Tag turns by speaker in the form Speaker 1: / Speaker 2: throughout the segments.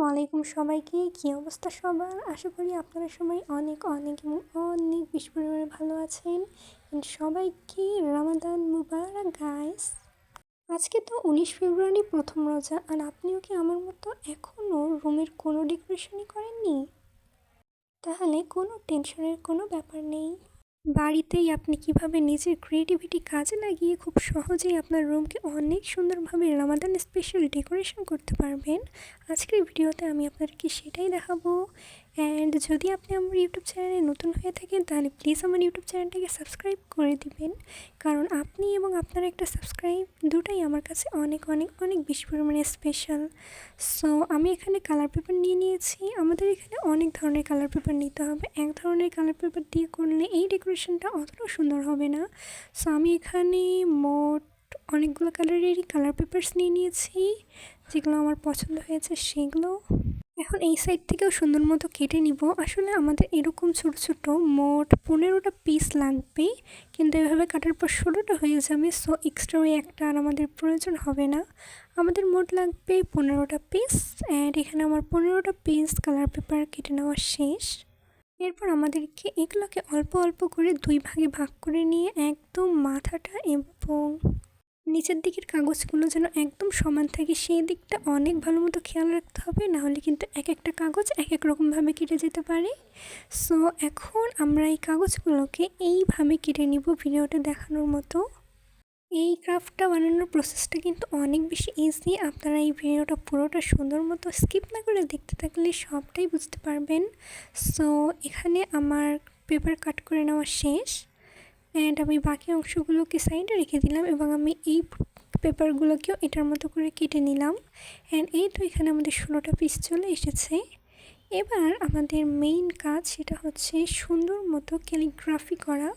Speaker 1: আলাইকুম সবাইকে। কী অবস্থা সবার? আশা করি আপনারা সবাই অনেক অনেক এবং অনেক বেশি পরিমাণে ভালো আছেন। সবাইকে রামাদান মুবারাক গাইস। আজকে তো 19 ফেব্রুয়ারি প্রথম রোজা, আর আপনিও কি আমার মতো এখনও রুমের কোনো ডেকোরেশনই করেননি? তাহলে কোনো টেনশনের কোনো ব্যাপার নেই। বাড়িতেই আপনি কিভাবে নিজের ক্রিয়েটিভিটি কাজে লাগিয়ে খুব সহজেই আপনার রুমকে অনেক সুন্দরভাবে রামাদান স্পেশাল ডেকোরেশন করতে পারবেন, আজকের ভিডিওতে আমি আপনাদেরকে সেটাই দেখাবো। অ্যান্ড যদি আপনি আমার ইউটিউব চ্যানেলে নতুন হয়ে থাকেন তাহলে প্লিজ আমার ইউটিউব চ্যানেলটাকে সাবস্ক্রাইব করে দিবেন, কারণ আপনি এবং আপনার একটা সাবস্ক্রাইব দুটাই আমার কাছে অনেক অনেক অনেক বেশি পরিমাণে স্পেশাল। সো আমি এখানে কালার পেপার নিয়ে নিয়েছি। আমাদের এখানে অনেক ধরনের কালার পেপার নিতে হবে। এক ধরনের কালার পেপার দিয়ে করলে এই ডেকোরেশনটা অতটাও সুন্দর হবে না। সো আমি এখানে মোট অনেকগুলো কালারেরই কালার পেপারস নিয়ে নিয়েছি, যেগুলো আমার পছন্দ হয়েছে সেগুলো। এখন এই সাইড থেকেও সুন্দর মতো কেটে নিব। আসলে আমাদের এরকম ছোট ছোট মোট 15টা পিস লাগবে, কিন্তু এভাবে কাটার পর 16টা হয়ে যাবে। সো এক্সট্রা ওই একটা আর আমাদের প্রয়োজন হবে না। আমাদের মোট লাগবে 15টা পিস। অ্যান্ড এখানে আমার 15টা পিস কালার পেপার কেটে নেওয়া শেষ। এরপর আমাদেরকে এগুলোকে অল্প অল্প করে দুই ভাগে ভাগ করে নিয়ে একদম মাথাটা এবং নিচের দিকের কাগজগুলো যেন একদম সমান থাকে সেই দিকটা অনেক ভালো মতো খেয়াল রাখতে হবে, নাহলে কিন্তু এক একটা কাগজ এক এক রকমভাবে কেটে যেতে পারে। সো এখন আমরা এই কাগজগুলোকে এইভাবে কেটে নিব ভিডিওতে দেখানোর মতো। এই ক্রাফটটা বানানোর প্রসেসটা কিন্তু অনেক বেশি ইজি। আপনারা এই ভিডিওটা পুরোটা সুন্দর মতো স্কিপ না করে দেখতে থাকলে সবটাই বুঝতে পারবেন। সো এখানে আমার পেপার কাট করে নেওয়া শেষ, অ্যান্ড আমি বাকি অংশগুলোকে সাইডে রেখে দিলাম এবং আমি এই পেপারগুলোকেও এটার মতো করে কেটে নিলাম। অ্যান্ড এই তো এখানে আমাদের 16টা পিস চলে এসেছে। এবার আমাদের মেইন কাজ সেটা হচ্ছে সুন্দর মতো ক্যালিগ্রাফি করা।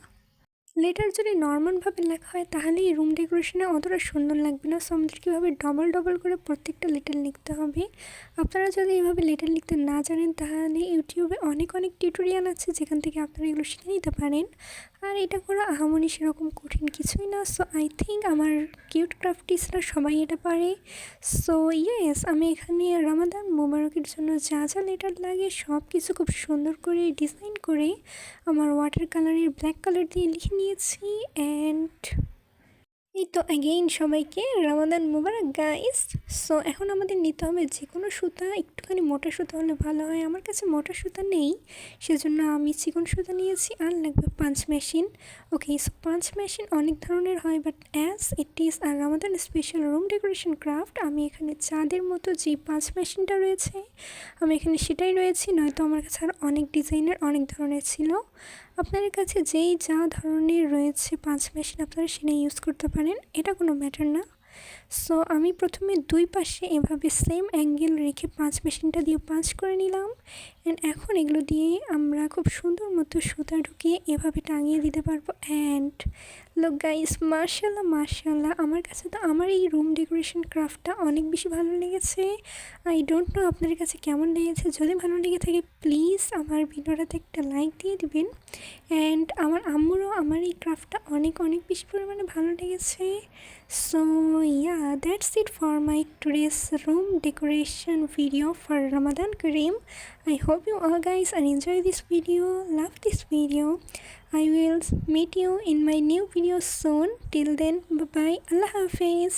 Speaker 1: লেটার যদি নর্মালভাবে লেখা হয় তাহলে এই রুম ডেকোরেশনে অতটা সুন্দর লাগবে না। সো আমাদের কীভাবে ডবল ডবল করে প্রত্যেকটা লেটার লিখতে হবে। আপনারা যদি এইভাবে লেটার লিখতে না জানেন তাহলে ইউটিউবে অনেক অনেক টিউটোরিয়াল আছে যেখান থেকে আপনারা এগুলো শিখে নিতে পারেন। আর এটা করা আহামরি সেরকম কঠিন কিছুই না। সো আই থিঙ্ক আমার কিউট ক্রাফটিসরা সবাই এটা পারে। সো ইয়েস, আমি এখানে রামাদান মুবারকের জন্য যা যা লেটার লাগে সব কিছু খুব সুন্দর করে ডিজাইন করে আমার ওয়াটার কালারের ব্ল্যাক কালার দিয়ে লিখে নিয়েছি। অ্যান্ড এই তো অ্যাগেইন সবাইকে রামাদান মুবারক গাইস। সো এখন আমাদের নিতে হবে যে কোনো সুতা, একটুখানি মোটা সুতা হলে ভালো হয়। আমার কাছে মোটা সুতা নেই, সেজন্য আমি চিকন সুতা নিয়েছি। আর লাগবে punch machine. Okay, so punch machine অনেক ধরনের হয়, but as it is our Ramadan special room decoration craft, আমি এখানে চাঁদের মতো যে পাঞ্চ মেশিনটা রয়েছে আমি এখানে সেটাই রয়েছি। নয়তো আমার কাছে আর অনেক ডিজাইনের অনেক ধরনের ছিল। আপনাদের কাছে যেই যা ধরনের রয়েছে পাঁচ মেশিন আপনারা সেটা ইউজ করতে পারেন, এটা কোনো ম্যাটার না। সো আমি প্রথমে দুই পাশে এভাবে সেম অ্যাঙ্গেল রেখে পাঁচ মেশিনটা দিয়ে পাঁচ করে নিলাম। অ্যান্ড এখন এগুলো দিয়ে আমরা খুব সুন্দর মতো সুতা ঢুকিয়ে এভাবে টাঙিয়ে দিতে পারবো। অ্যান্ড লুক গাইস, মাশাআল্লাহ মাশাআল্লাহ, আমার কাছে তো আমার এই রুম ডেকোরেশন ক্রাফটটা অনেক বেশি ভালো লেগেছে। আই ডোন্ট নো আপনাদের কাছে কেমন লেগেছে। যদি ভালো লেগে থাকে প্লিজ আমার ভিডিওটাতে একটা লাইক দিয়ে দিবেন। অ্যান্ড আমার আম্মুরও আমার এই ক্রাফটটা অনেক অনেক বেশি পরিমাণে ভালো লেগেছে। So yeah, that's it for my today's room decoration video for Ramadan Kareem. I hope you all guys are enjoy this video, love this video. I will meet you in my new video soon. Till then, bye bye, Allah Hafiz.